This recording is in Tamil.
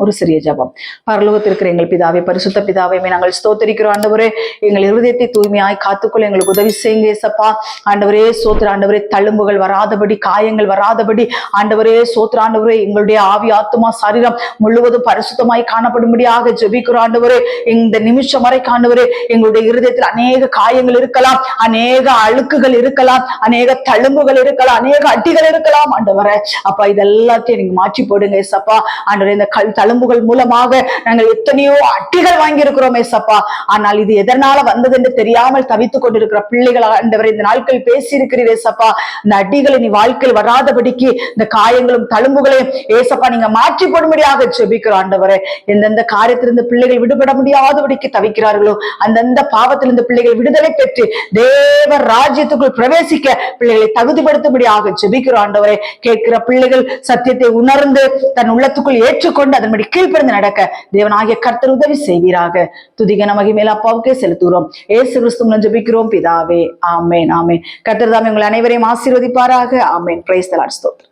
ஒரு சிறிய ஜெபம். பரலோகத்தில் இருக்கிற எங்கள் பிதாவே, பரிசுத்த பிதாவே, நாங்கள் ஸ்தோத்திரிக்கிறோம் ஆண்டவரே. எங்கள் இருதயத்தை தூய்மையாய் காத்துக்கொள்ள எங்களுக்கு உதவி செய்யுங்க ஏசப்பா. ஆண்டவரே சோத்திர ஆண்டவரே, தழும்புகள் வராதபடி, காயங்கள் வராதபடி ஆண்டவரே சோத்திர ஆண்டவரே, எங்களுடைய ஆவி ஆத்துமா சரீரம் முழுவதும் பரிசுத்தமாய் காணப்படும்படியாக ஜெபிக்கிறோம் ஆண்டவரே. இந்த நிமிஷம் வரை ஆண்டவரே, எங்களுடைய இருதயத்தில் அநேக காயங்கள் இருக்கலாம், அநேக அழுக்குகள் இருக்கலாம், அநேக தழும்புகள் இருக்கலாம், அநேக அட்டிகள் இருக்கலாம் ஆண்டவரே. அப்பா இதெல்லாத்தையும் நீங்க மாற்றி போடுங்க ஏசப்பா. ஆண்டவரே, இந்த தழும்புகள் மூலமாக நாங்கள் எத்தனையோ அட்டிகள் வாங்கி இருக்கிறோம் ஏசப்பா. ஆனால் இது எதனால வந்தது என்று தெரியாமல் தவித்துக் கொண்டிருக்கிற பிள்ளைகள் ஆண்டவரே, இந்த நாட்கள் பேசி இருக்கிறீர் ஏசப்பா. இந்த அடிகளை நீ வாழ்க்கையில் வராதபடிக்கு இந்த காயங்களும் தழும்புகளையும் ஏசப்பா நீங்க மாற்றி போடும்படியாக ஜெபிக்கிறோம் ஆண்டவரே. எந்தெந்த காரியத்திலிருந்து பிள்ளைகள் விடுபட முடியாதபடிக்கு தவிக்கிறார்களோ அந்தந்த பாவத்திலிருந்து பிள்ளைகள் விடுதலை பெற்று தேவ ராஜ்யத்துக்குள் பிரவேசிக்க பிள்ளைகளை தகுதிப்படுத்தும்படியாக ஜெபிக்கிறோம் ஆண்டவரே. கேட்கிற பிள்ளைகள் சத்தியத்தை உணர்ந்து தன் உள்ளத்துக்குள் ஏற்றுக்கொண்டு அதன்படி கீழ்ப்படிந்து நடக்க தேவனாகிய கர்த்தர் உதவி செய்வீராக. துதிகன மகிமையில அப்பாவுக்கே செலுத்துகிறோம். இயேசு கிறிஸ்துவின் ஜெபிக்கிறோம் பிதாவே. ஆமென் ஆமென். கர்த்தர் தாமே உங்கள் அனைவரையும் ஆசீர்வதிப்பாராக. ஆமென். Praise the lord. ஸ்தோத்திரம்.